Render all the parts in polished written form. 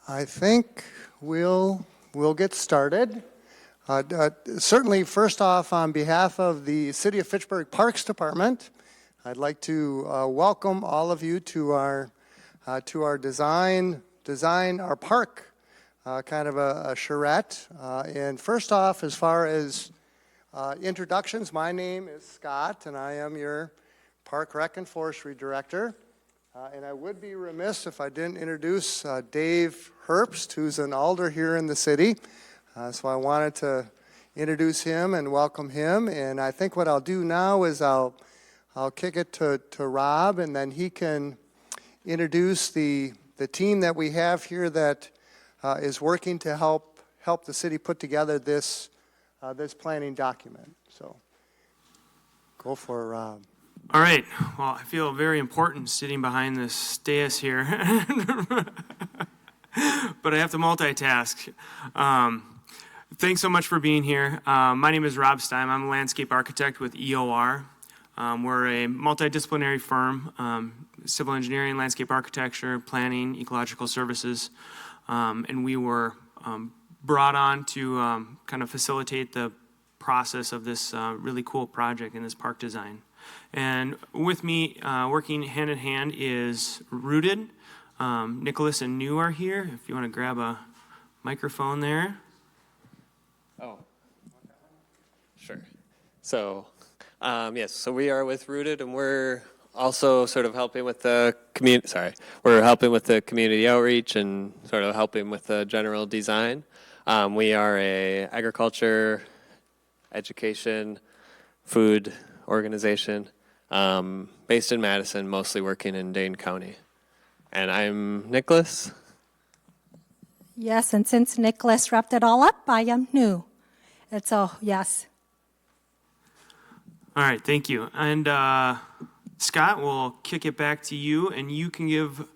I think we'll get started. Certainly, first off, on behalf of the City of Fitchburg Parks Department, I'd like to welcome all of you to our design our park, kind of a charrette. And first off, as far as introductions, my name is Scott, and I am your Park Rec and Forestry Director. And I would be remiss if I didn't introduce Dave Herbst, who's an alder here in the city. So I wanted to introduce him and welcome him. And I think what I'll do now is I'll kick it to Rob, and then he can introduce the team that we have here that is working to help the city put together this planning document. So go for it, Rob. All right. Well, I feel very important sitting behind this dais here, but I have to multitask. Thanks so much for being here. My name is Rob Stein. I'm a landscape architect with EOR. We're a multidisciplinary firm, civil engineering, landscape architecture, planning, ecological services, and we were brought on to kind of facilitate the process of this really cool project in this park design. And with me, working hand in hand, is Rooted. Nicholas and New are here. If you want to grab a microphone there. Oh, sure. So, yes, so we are with Rooted, and we're also sort of helping with the community. We're helping with the community outreach and sort of helping with the general design. We are a agriculture, education, food organization based in Madison, mostly working in Dane County. And I'm Nicholas. Yes, and since Nicholas wrapped it all up, I am New. It's a yes. All right, thank you. And Scott, we'll kick it back to you, and you can give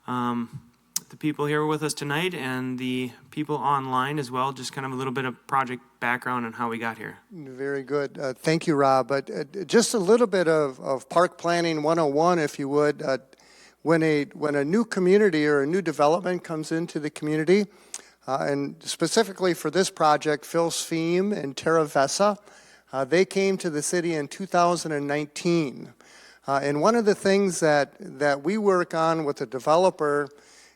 the people here with us tonight and the people online as well just kind of a little bit of project background on how we got here. Very good. Thank you, Rob. But just a little bit of Park Planning 101, if you would. When a new community or a new development comes into the community, and specifically for this project, Phil's Theme and Terravessa, they came to the city in 2019. And one of the things that we work on with the developer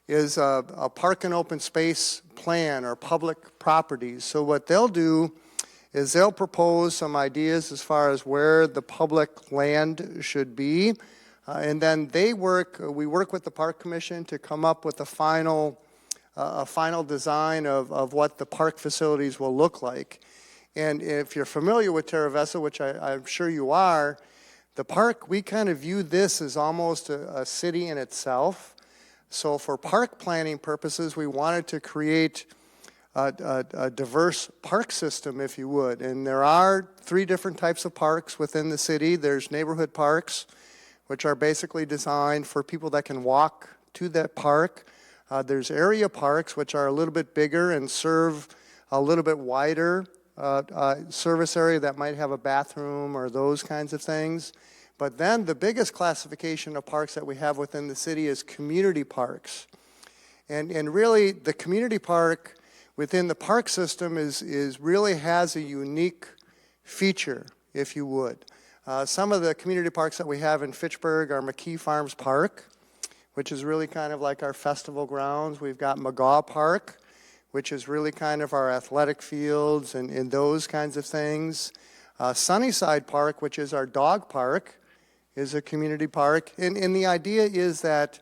is a park and open space plan or public properties. So what they'll do is they'll propose some ideas as far as where the public land should be, and then we work with the Park Commission to come up with a final design of what the park facilities will look like. And if you're familiar with Terravessa, which I'm sure you are, the park, we kind of view this as almost a city in itself. So for park planning purposes, we wanted to create a diverse park system, if you would. And there are 3 different types of parks within the city. There's neighborhood parks, which are basically designed for people that can walk to that park. There's area parks, which are a little bit bigger and serve a little bit wider service area that might have a bathroom or those kinds of things. But then the biggest classification of parks that we have within the city is community parks. And really the community park within the park system is really has a unique feature, if you would. Some of the community parks that we have in Fitchburg are McKee Farms Park, which is really kind of like our festival grounds. We've got McGaw Park, which is really kind of our athletic fields and those kinds of things. Sunnyside Park, which is our dog park, is a community park. And the idea is that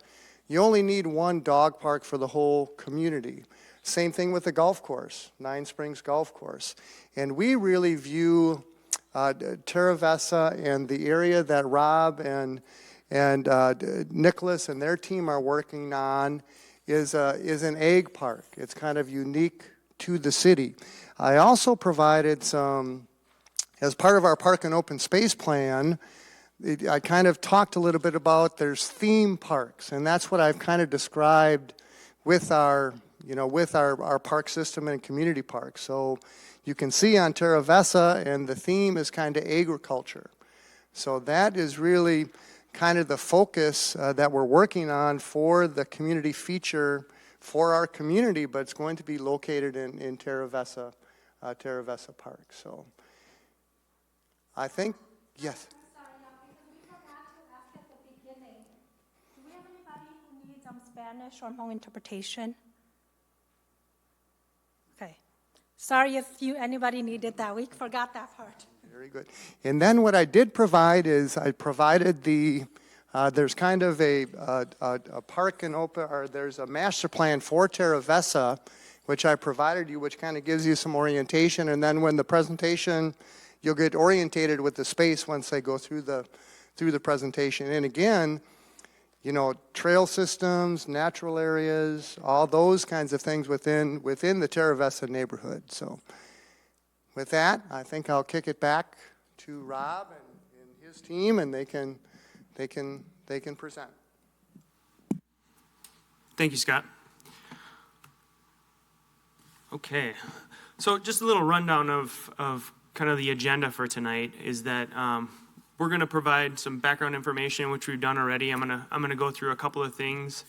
you only need one dog park for the whole community. Same thing with the golf course, Nine Springs Golf Course. And we really view Terravessa and the area that Rob and Nicholas and their team are working on is an egg park. It's kind of unique to the city. I also provided some, as part of our park and open space plan, I kind of talked a little bit about there's theme parks, and that's what I've kind of described with our park system and community parks. So you can see on Terravessa, and the theme is kind of agriculture. So that is really kind of the focus that we're working on for the community feature for our community, but it's going to be located in Terravessa, Terravessa Park. So I think, yes. Sorry, because we forgot to ask at the beginning. Do we have anybody who needs Spanish or Hmong interpretation? Okay. Sorry if anybody needed that. We forgot that part. Very good. And then what I did provide is I provided there's kind of a park and open, or there's a master plan for Terravessa, which I provided you, which kind of gives you some orientation. And then when the presentation, you'll get orientated with the space once they go through the presentation. And again, you know, trail systems, natural areas, all those kinds of things within the Terravessa neighborhood. So with that, I think I'll kick it back to Rob and his team, and they can present. Thank you, Scott. Okay, so just a little rundown of kind of the agenda for tonight is that we're going to provide some background information, which we've done already. I'm gonna go through a couple of things,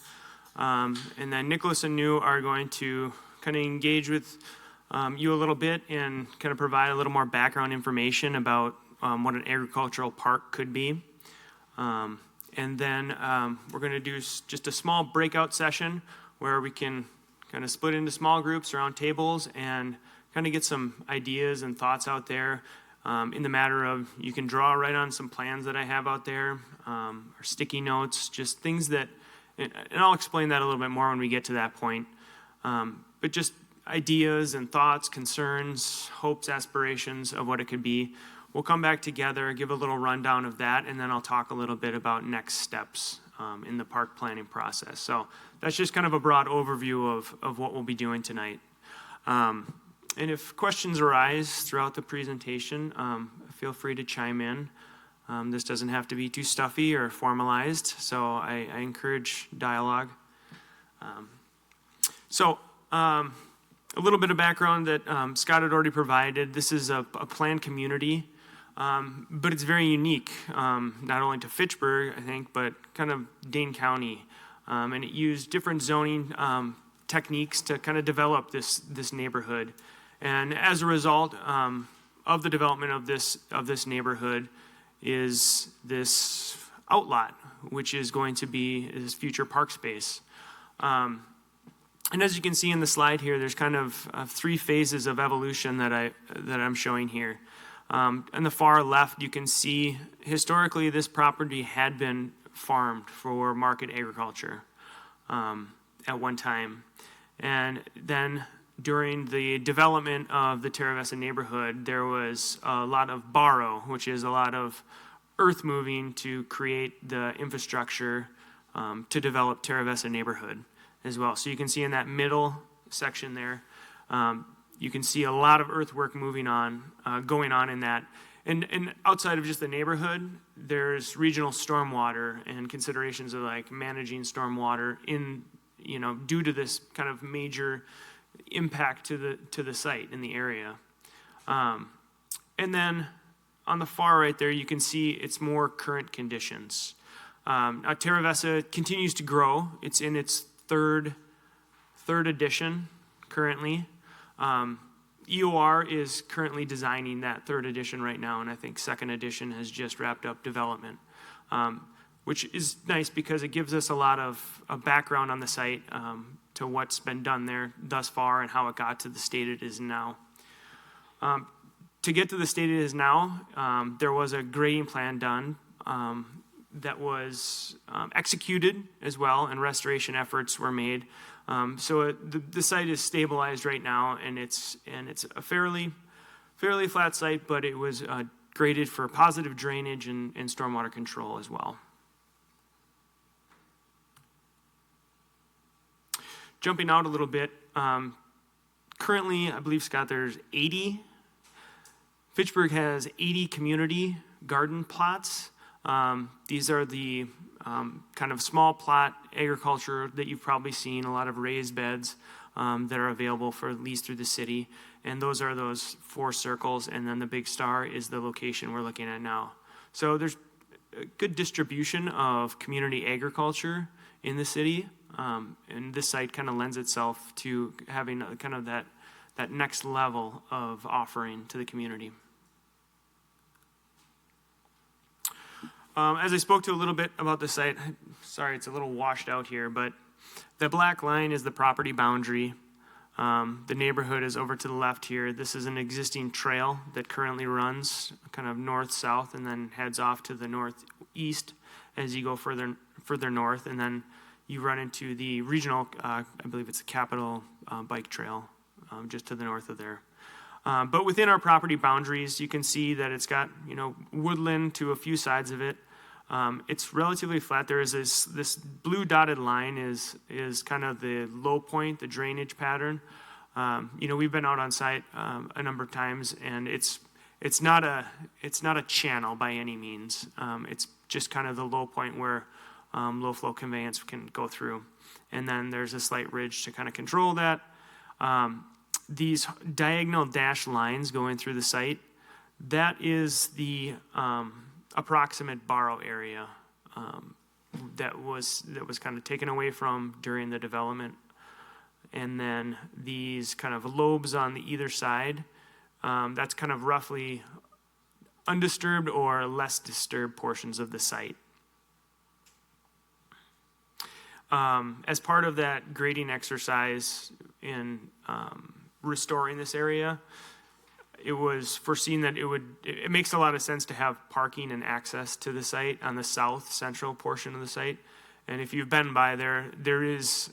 and then Nicholas and New are going to kind of engage with you a little bit and kind of provide a little more background information about what an agricultural park could be. And then we're going to do just a small breakout session where we can kind of split into small groups around tables and kind of get some ideas and thoughts out there in the matter of you can draw right on some plans that I have out there or sticky notes, just things that, and I'll explain that a little bit more when we get to that point. But just ideas and thoughts, concerns, hopes, aspirations of what it could be. We'll come back together, give a little rundown of that, and then I'll talk a little bit about next steps in the park planning process. So that's just kind of a broad overview of what we'll be doing tonight. And if questions arise throughout the presentation, feel free to chime in. This doesn't have to be too stuffy or formalized, so I encourage dialogue. A little bit of background that Scott had already provided. This is a planned community, but it's very unique, not only to Fitchburg, I think, but kind of Dane County. And it used different zoning techniques to kind of develop this neighborhood. And as a result of the development of this neighborhood is this outlot, which is going to be this future park space. And as you can see in the slide here, there's kind of three phases of evolution that I'm showing here. On the far left, you can see historically this property had been farmed for market agriculture at one time. And then during the development of the Terravessa neighborhood, there was a lot of borrow, which is a lot of earth moving to create the infrastructure to develop Terravessa neighborhood as well. So you can see in that middle section there, you can see a lot of earthwork going on in that. And outside of just the neighborhood, there's regional stormwater and considerations of like managing stormwater due to this kind of major impact to the site in the area. And then on the far right there, you can see it's more current conditions. Terravessa continues to grow. It's in its third edition currently. EOR is currently designing that third edition right now, and I think second edition has just wrapped up development, which is nice because it gives us a lot of background on the site to what's been done there thus far and how it got to the state it is now. To get to the state it is now, there was a grading plan done that was executed as well, and restoration efforts were made. So the site is stabilized right now, and it's a fairly flat site, but it was graded for positive drainage and stormwater control as well. Jumping out a little bit, currently, I believe, Scott, there's 80. Fitchburg has 80 community garden plots. These are the kind of small plot agriculture that you've probably seen, a lot of raised beds that are available for lease through the city. And those are those 4 circles, and then the big star is the location we're looking at now. So there's a good distribution of community agriculture in the city. And this site kind of lends itself to having kind of that next level of offering to the community. As I spoke to a little bit about the site, sorry, it's a little washed out here, but the black line is the property boundary. The neighborhood is over to the left here. This is an existing trail that currently runs kind of north-south and then heads off to the northeast as you go further north, and then you run into the regional, I believe it's the Capitol Bike Trail, just to the north of there. But within our property boundaries, you can see that it's got, woodland to a few sides of it. It's relatively flat. There is this blue dotted line is kind of the low point, the drainage pattern. We've been out on site a number of times, and it's not a channel by any means. It's just kind of the low point where low flow conveyance can go through, and then there's a slight ridge to kind of control that. These diagonal dashed lines going through the site, that is the approximate borrow area that was kind of taken away from during the development. And then these kind of lobes on the either side, that's kind of roughly undisturbed or less disturbed portions of the site. As part of that grading exercise in restoring this area, it was foreseen that it makes a lot of sense to have parking and access to the site on the south central portion of the site. And if you've been by there is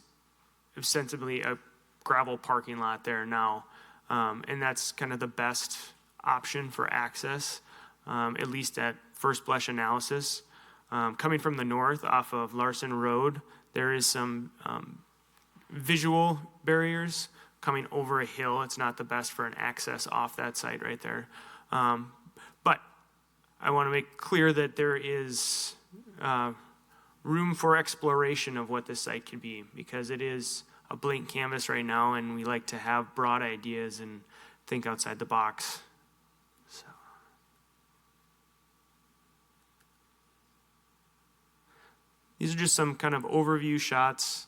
ostensibly a gravel parking lot there now. And that's kind of the best option for access, at least at first blush analysis. Coming from the north off of Larson Road, there is some visual barriers coming over a hill. It's not the best for an access off that site right there. But I want to make clear that there is room for exploration of what this site could be, because it is a blank canvas right now, and we like to have broad ideas and think outside the box. So. These are just some kind of overview shots.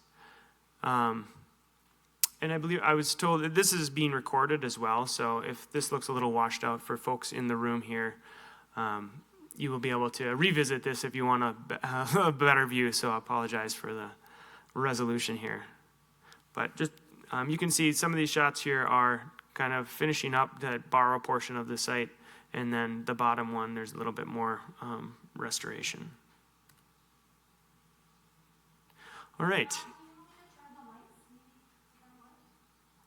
And I believe I was told that this is being recorded as well, so if this looks a little washed out for folks in the room here, you will be able to revisit this if you want a better view, so I apologize for the resolution here. But just you can see some of these shots here are kind of finishing up that borrow portion of the site, and then the bottom one, there's a little bit more restoration. All right.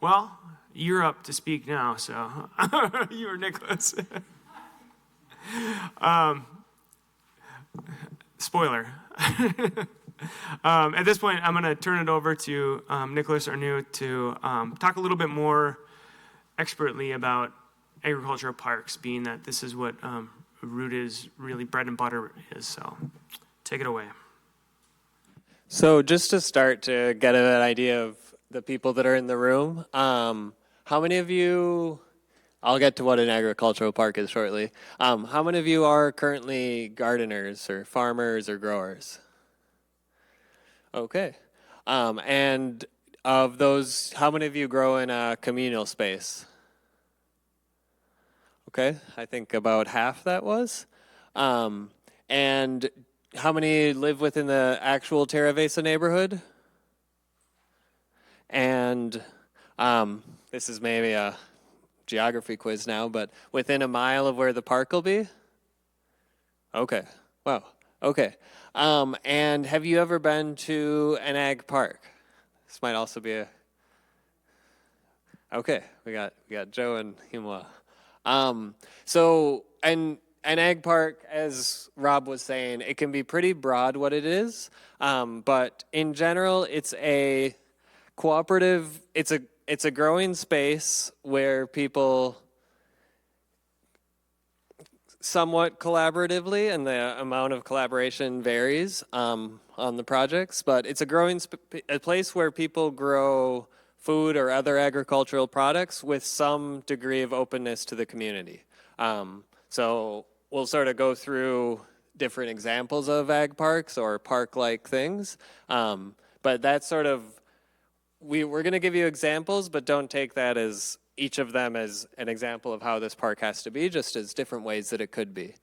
Well, you're up to speak now, so you or Nicholas. Spoiler. At this point, I'm going to turn it over to Nicholas Arnoux to talk a little bit more expertly about agricultural parks, being that this is what Root is really bread and butter is. So take it away. So just to start to get an idea of the people that are in the room, how many of you, I'll get to what an agricultural park is shortly. How many of you are currently gardeners or farmers or growers? Okay. And of those, how many of you grow in a communal space? Okay, I think about half that was. And how many live within the actual Terravessa neighborhood? And this is maybe a geography quiz now, but within a mile of where the park will be? Okay, wow, okay. And have you ever been to an ag park? This might also be a, okay, we got Joe and Himwa. So an ag park, as Rob was saying, it can be pretty broad what it is, but in general, it's a cooperative, it's a growing space where people somewhat collaboratively, and the amount of collaboration varies on the projects, but it's a place where people grow food or other agricultural products with some degree of openness to the community. So we'll sort of go through different examples of ag parks or park-like things. But that's sort of, we're going to give you examples, but don't take that as each of them as an example of how this park has to be, just as different ways that it could be.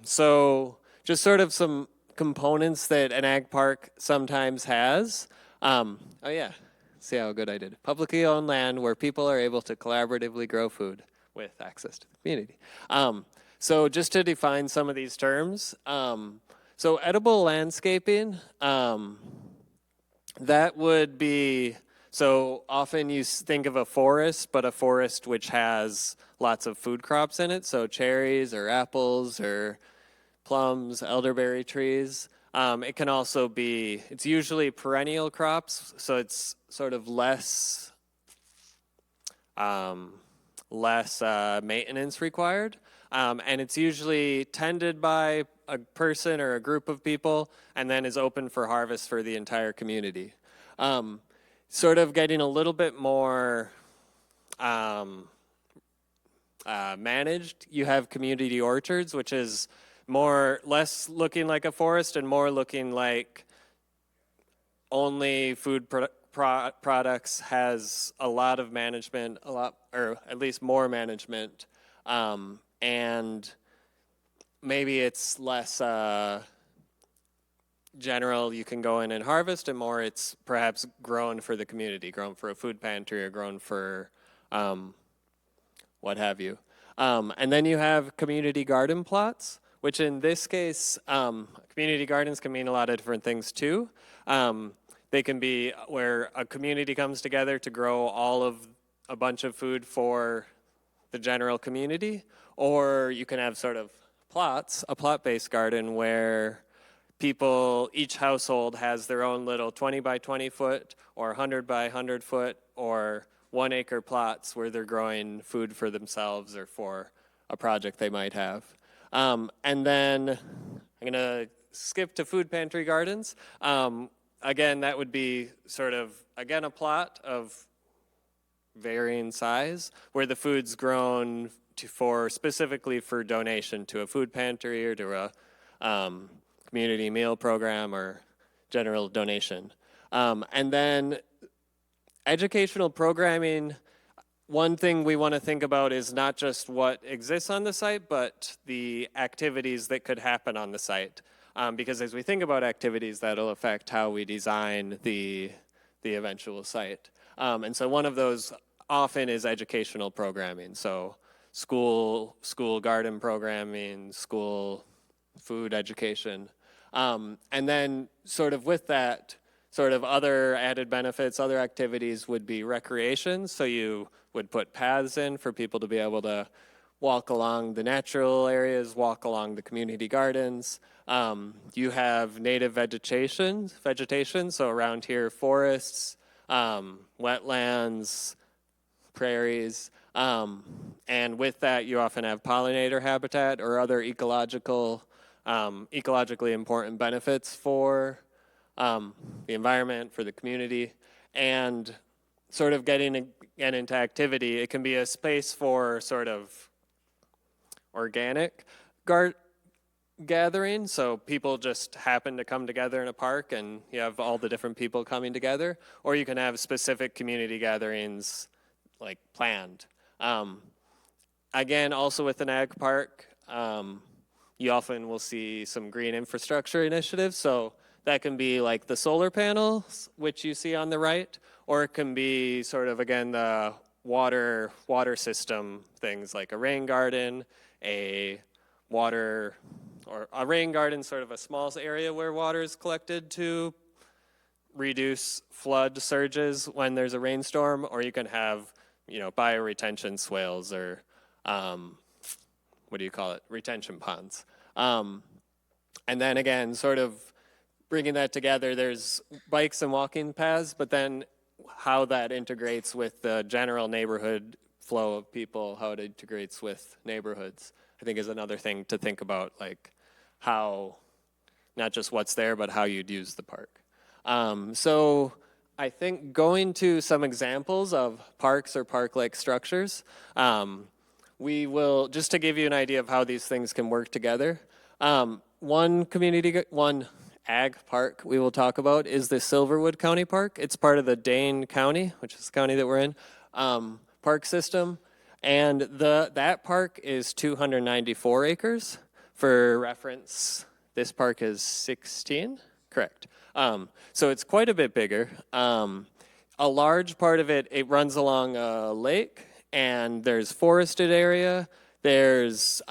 So just sort of some components that an ag park sometimes has. Oh yeah, see how good I did. Publicly owned land where people are able to collaboratively grow food with access to the community. So just to define some of these terms, so edible landscaping, that would be, so often you think of a forest, but a forest which has lots of food crops in it, so cherries or apples or plums, elderberry trees. It can also be, it's usually perennial crops, so it's sort of less maintenance required. And it's usually tended by a person or a group of people and then is open for harvest for the entire community. Sort of getting a little bit more managed, you have community orchards, which is less looking like a forest and more looking like only food products, has a lot of management, or at least more management, and maybe it's less general, you can go in and harvest, and more it's perhaps grown for the community, grown for a food pantry or grown for what have you. And then you have community garden plots, which in this case, community gardens can mean a lot of different things too. They can be where a community comes together to grow a bunch of food for the general community, or you can have sort of plots, a plot-based garden where each household has their own little 20 by 20 foot or 100 by 100 foot or 1 acre plots where they're growing food for themselves or for a project they might have. And then I'm going to skip to food pantry gardens. Again, that would be sort of, again, a plot of varying size where the food's grown specifically for donation to a food pantry or to a community meal program or general donation. And then educational programming, one thing we want to think about is not just what exists on the site, but the activities that could happen on the site. Because as we think about activities, that'll affect how we design the eventual site. And so one of those often is educational programming. So school garden programming, school food education. And then sort of with that, sort of other added benefits, other activities would be recreation. So you would put paths in for people to be able to walk along the natural areas, walk along the community gardens. You have native vegetation, so around here, forests, wetlands, prairies, and with that you often have pollinator habitat or other ecologically important benefits for the environment, for the community, and sort of getting into activity. It can be a space for sort of organic gathering, so people just happen to come together in a park and you have all the different people coming together, or you can have specific community gatherings like planned. Again, also with an ag park, you often will see some green infrastructure initiatives, so that can be like the solar panels, which you see on the right, or it can be sort of, again, the water system things like a rain garden, a rain garden, sort of a small area where water is collected to reduce flood surges when there's a rainstorm, or you can have, bioretention swales or retention ponds. And then again, sort of bringing that together, there's bikes and walking paths, but then how that integrates with the general neighborhood flow of people, how it integrates with neighborhoods, I think is another thing to think about, like how, not just what's there, but how you'd use the park. So I think going to some examples of parks or park-like structures, we will, just to give you an idea of how these things can work together, one ag park we will talk about is the Silverwood County Park. It's part of the Dane County, which is the county that we're in, park system. And that park is 294 acres. For reference, this park is 16, correct. So it's quite a bit bigger. A large part of it runs along a lake, and there's forested area. There's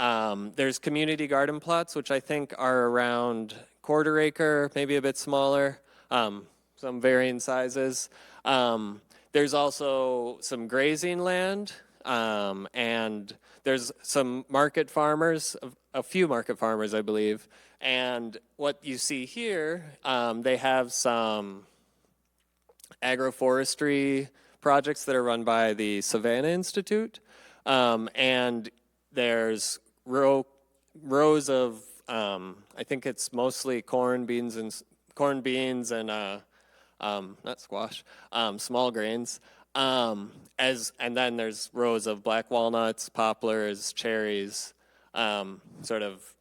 community garden plots, which I think are around quarter acre, maybe a bit smaller, some varying sizes. There's also some grazing land, and there's some market farmers, a few market farmers, I believe. And what you see here, they have some agroforestry projects that are run by the Savannah Institute, and there's rows of I think it's mostly corn, beans, and not squash, small grains. And then there's rows of black walnuts, poplars, cherries, sort of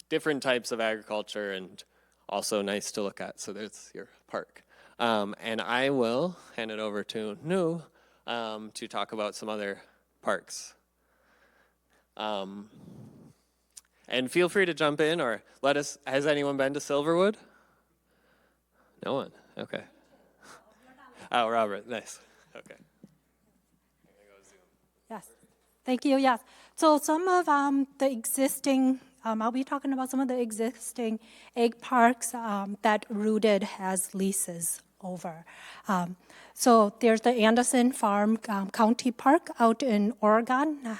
different types of agriculture, and also nice to look at. So there's your park. And I will hand it over to Nu to talk about some other parks. And feel free to jump in or has anyone been to Silverwood? No one? Okay. Oh, Robert, nice. Okay. Yes, thank you, yes. So some of the existing, I'll be talking about some of the existing egg parks that Rooted has leases over. So there's the Anderson Farm County Park out in Oregon.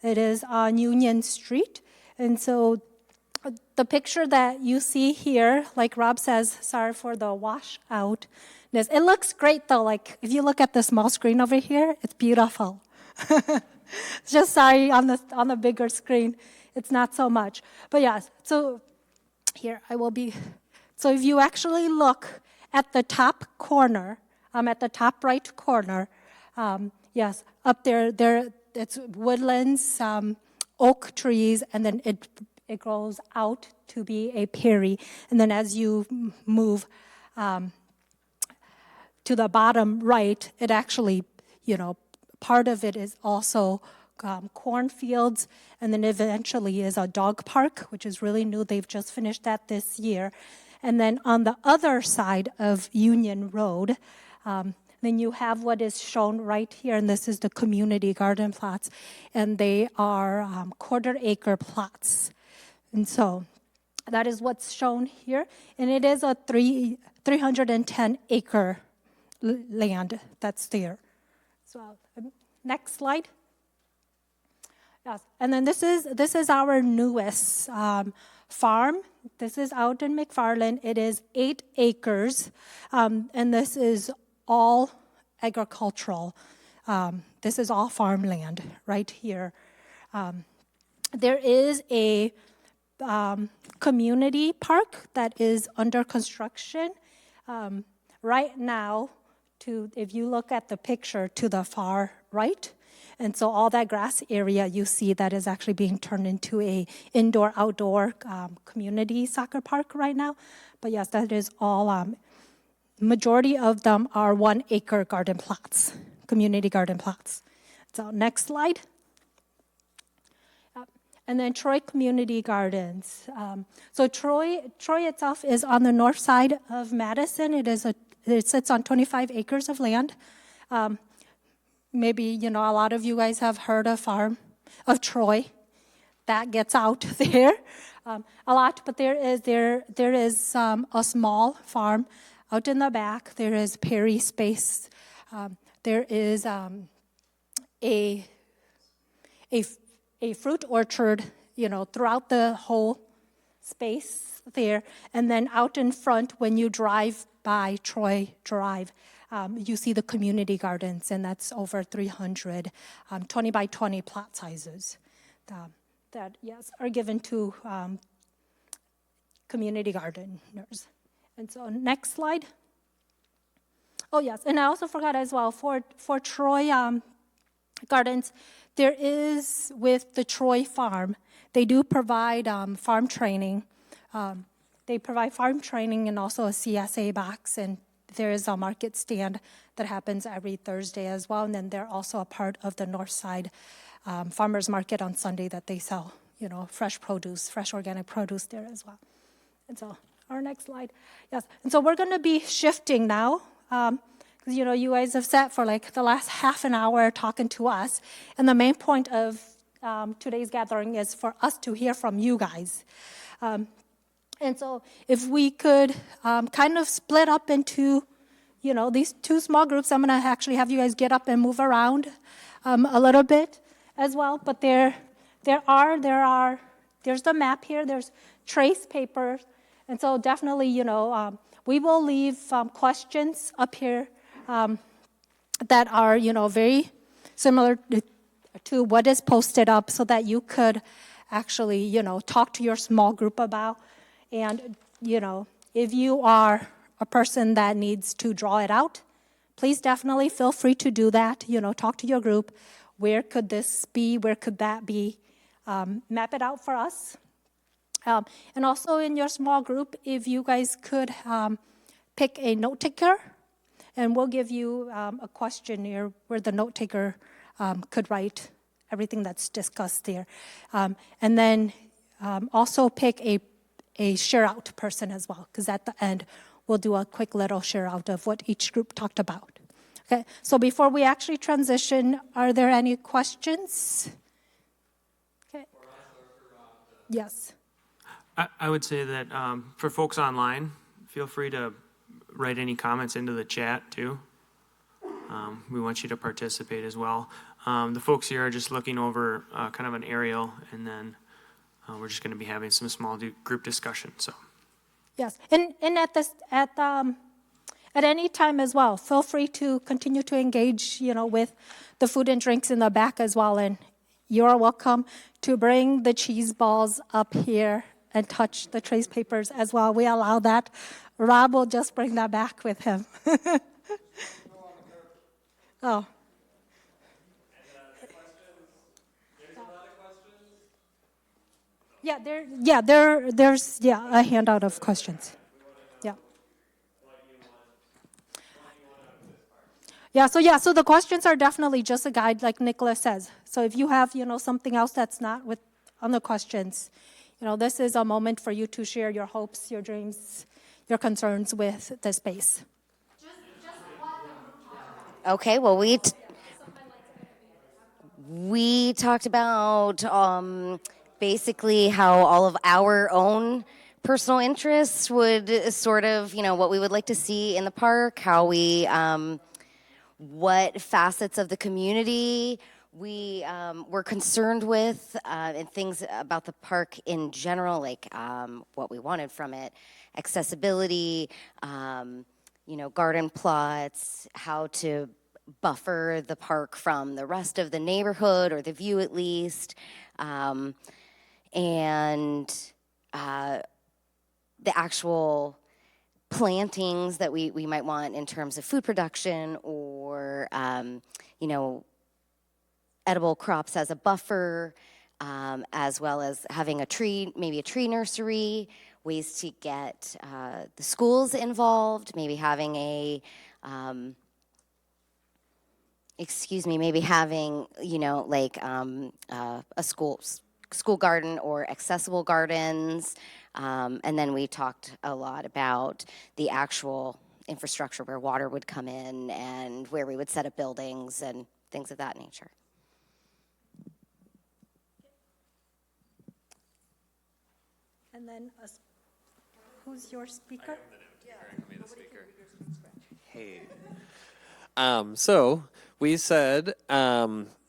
It is on Union Street. And so the picture that you see here, like Rob says, sorry for the washout. It looks great though, like if you look at the small screen over here, it's beautiful. Just sorry on the bigger screen, it's not so much. But yes, so here I will be. So if you actually look at the top corner, at the top right corner, yes, up there it's woodlands, oak trees, and then it grows out to be a prairie. And then as you move to the bottom right, it actually, part of it is also cornfields, and then eventually is a dog park, which is really new. They've just finished that this year. And then on the other side of Union Road, then you have what is shown right here, and this is the community garden plots, and they are quarter-acre plots. And so that is what's shown here, and it is a 310-acre land that's there. So next slide. Yes, and then this is our newest farm. This is out in McFarland. It is 8 acres, and this is all agricultural. This is all farmland right here. There is a community park that is under construction right now. If you look at the picture to the far right, and so all that grass area you see that is actually being turned into a indoor-outdoor community soccer park right now. But yes, that is all. Majority of them are 1-acre garden plots, community garden plots. So next slide. And then Troy Community Gardens. So Troy itself is on the north side of Madison. It sits on 25 acres of land. Maybe, a lot of you guys have heard of Farm of Troy. That gets out there a lot, but there is a small farm out in the back. There is prairie space. There is a fruit orchard, throughout the whole space there. And then out in front, when you drive by Troy Drive, you see the community gardens, and that's over 300 20 by 20 plot sizes that, yes, are given to community gardeners. And so next slide. Oh, yes, and I also forgot as well, for Troy Gardens, there is, with the Troy Farm, they do provide farm training They provide farm training and also a CSA box, and there is a market stand that happens every Thursday as well. And then they're also a part of the North Side Farmers Market on Sunday that they sell, fresh produce, fresh organic produce there as well. And so our next slide. Yes. And so we're going to be shifting now. Because, you guys have sat for like the last half an hour talking to us. And the main point of today's gathering is for us to hear from you guys. And so if we could kind of split up into, these two small groups, I'm going to actually have you guys get up and move around a little bit as well. But there's the map here. There's trace papers. And so definitely, we will leave questions up here that are, very similar to what is posted up so that you could actually, talk to your small group about. And, if you are a person that needs to draw it out, please definitely feel free to do that. Talk to your group. Where could this be? Where could that be? Map it out for us. And also in your small group, if you guys could pick a note taker, and we'll give you a questionnaire where the note taker could write everything that's discussed there. And then also pick a share out person as well, because at the end, we'll do a quick little share out of what each group talked about. Okay, so before we actually transition, are there any questions? Okay. Yes. I would say that for folks online, feel free to write any comments into the chat too. We want you to participate as well. The folks here are just looking over kind of an aerial, and then we're just going to be having some small group discussion. So. Yes, and at any time as well, feel free to continue to engage, with the food and drinks in the back as well. And you're welcome to bring the cheese balls up here and touch the trace papers as well. We allow that. Rob will just bring that back with him. Oh. There's a handout of questions. So the questions are definitely just a guide, like Nicholas says. So if you have, something else that's not on the questions, this is a moment for you to share your hopes, your dreams, your concerns with the space. Okay, well, we talked about basically how all of our own personal interests would sort of, what we would like to see in the park, how we, what facets of the community we were concerned with, and things about the park in general, like what we wanted from it, accessibility, garden plots, how to buffer the park from the rest of the neighborhood, or the view at least, and the actual plantings that we might want in terms of food production, or edible crops as a buffer, as well as having maybe a tree nursery, ways to get the schools involved, maybe having a a school garden or accessible gardens. And then we talked a lot about the actual infrastructure where water would come in and where we would set up buildings and things of that nature. And then, who's your speaker? Hey. So we said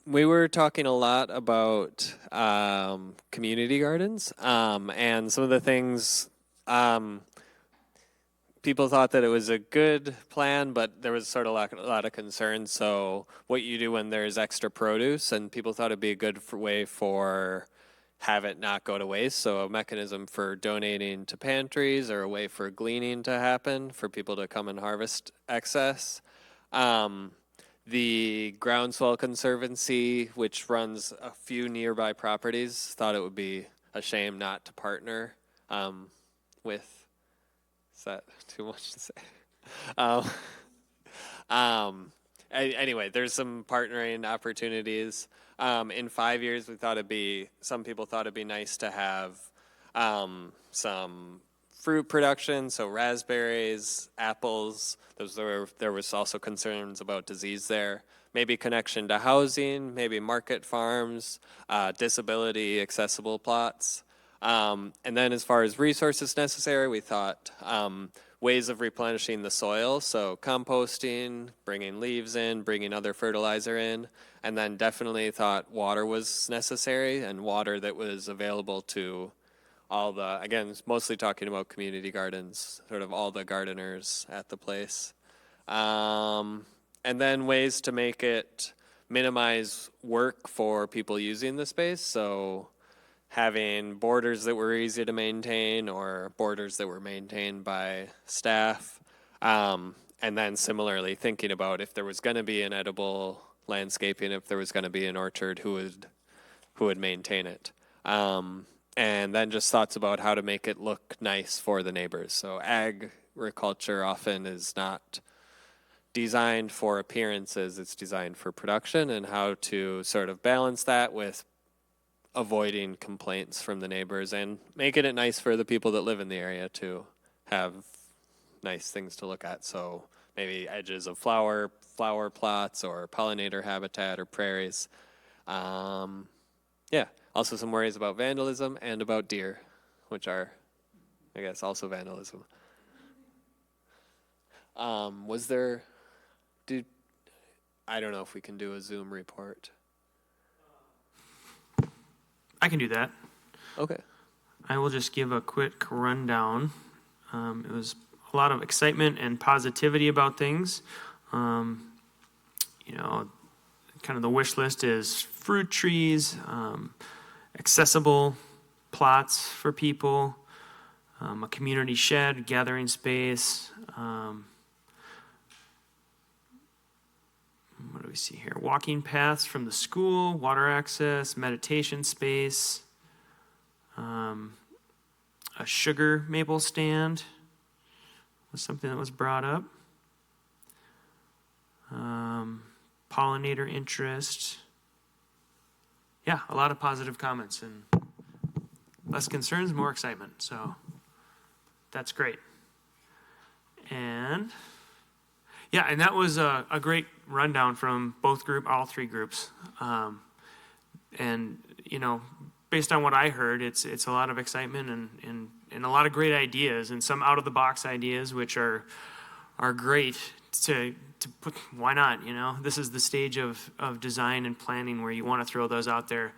we were talking a lot about community gardens, and some of the things people thought that it was a good plan, but there was sort of a lot of concern. So what you do when there's extra produce, and people thought it'd be a good way for have it not go to waste. So a mechanism for donating to pantries, or a way for gleaning to happen, for people to come and harvest excess. The Groundswell Conservancy, which runs a few nearby properties, thought it would be a shame not to partner with Is that too much to say? Anyway, there's some partnering opportunities. In 5 years, some people thought it'd be nice to have some fruit production, so raspberries, apples. There was also concerns about disease there. Maybe connection to housing, maybe market farms, disability accessible plots. And then as far as resources necessary, we thought ways of replenishing the soil, so composting, bringing leaves in, bringing other fertilizer in, and then definitely thought water was necessary, and water that was available to all the, again, mostly talking about community gardens, sort of all the gardeners at the place. And then ways to make it minimize work for people using the space, so having borders that were easy to maintain or borders that were maintained by staff. And then similarly thinking about if there was going to be an edible landscaping, if there was going to be an orchard, who would maintain it. And then just thoughts about how to make it look nice for the neighbors. So agriculture often is not designed for appearances, it's designed for production, and how to sort of balance that with avoiding complaints from the neighbors and making it nice for the people that live in the area to have nice things to look at. So maybe edges of flower plots or pollinator habitat or prairies. Yeah, also some worries about vandalism and about deer, which are, I guess, also vandalism. I don't know if we can do a Zoom report. I can do that. Okay. I will just give a quick rundown. It was a lot of excitement and positivity about things. Kind of the wish list is fruit trees, accessible plots for people, a community shed, gathering space. What do we see here? Walking paths from the school, water access, meditation space, a sugar maple stand was something that was brought up. Pollinator interest. Yeah, a lot of positive comments and less concerns, more excitement. So that's great. And yeah, and that was a great rundown from all three groups. And, based on what I heard, it's a lot of excitement and a lot of great ideas and some out of the box ideas, which are great to put. Why not? This is the stage of design and planning where you want to throw those out there,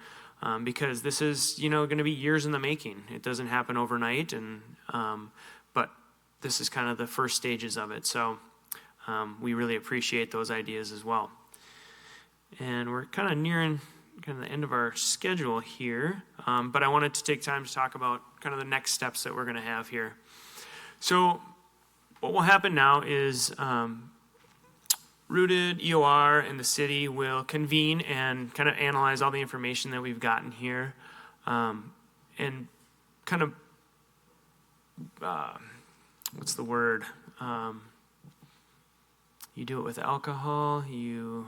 because this is, going to be years in the making. It doesn't happen overnight. But this is kind of the first stages of it. So, we really appreciate those ideas as well. And we're kind of nearing the end of our schedule here, but I wanted to take time to talk about kind of the next steps that we're going to have here. So what will happen now is Rooted, EOR, and the city will convene and kind of analyze all the information that we've gotten here, and kind of, what's the word? You do it with alcohol, you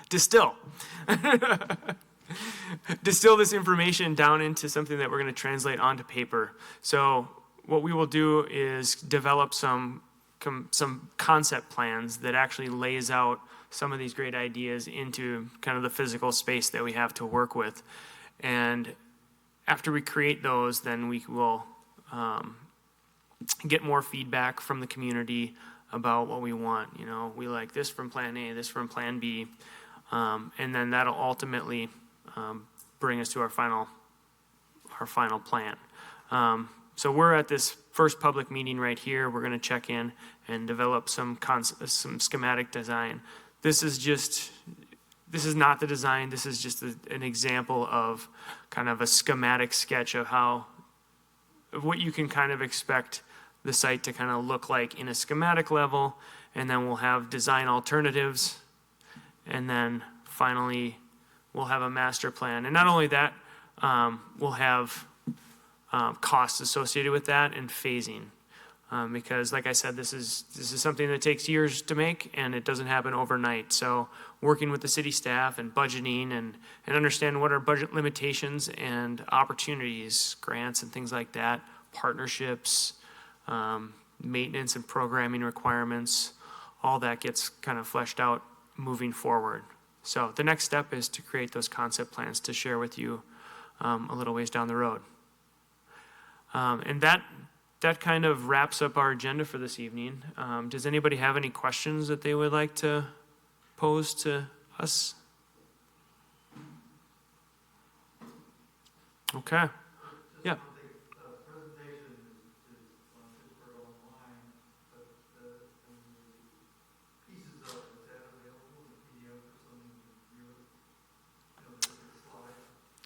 distill. Distill this information down into something that we're going to translate onto paper. So what we will do is develop some concept plans that actually lays out some of these great ideas into kind of the physical space that we have to work with. And after we create those, then we will get more feedback from the community about what we want. We like this from plan A, this from plan B, and then that'll ultimately bring us to our final plan. So we're at this first public meeting right here. We're going to check in and develop some schematic design. This is not the design. This is just an example of kind of a schematic sketch of what you can kind of expect the site to kind of look like in a schematic level, and then we'll have design alternatives, and then finally we'll have a master plan. And not only that, we'll have costs associated with that and phasing. Because like I said, this is something that takes years to make and it doesn't happen overnight. So working with the city staff and budgeting and understanding what are budget limitations and opportunities, grants and things like that, partnerships, maintenance and programming requirements, all that gets kind of fleshed out moving forward. So the next step is to create those concept plans to share with you a little ways down the road. And that kind of wraps up our agenda for this evening. Does anybody have any questions that they would like to pose to us? Okay. Yeah.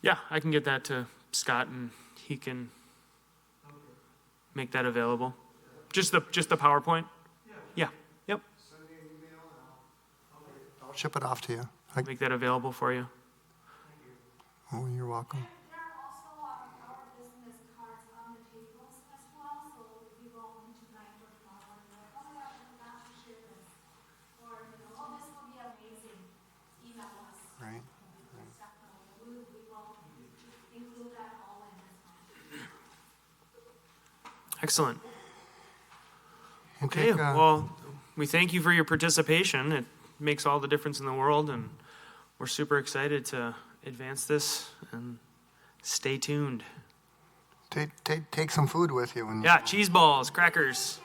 Yeah, I can get that to Scott and he can make that available. Just the PowerPoint? Yeah. Yep. I'll ship it off to you. Make that available for you. Oh, you're welcome. There are also our business cards on the tables as well, so if you go home tonight or tomorrow, you're like, oh my gosh, I forgot to share this. Or, oh, this will be amazing. Email us. Right. We will include that all in this one. Excellent. And Okay, take, well, we thank you for your participation. It makes all the difference in the world, and we're super excited to advance this, and stay tuned. take some food with you. When Yeah, cheese balls, crackers.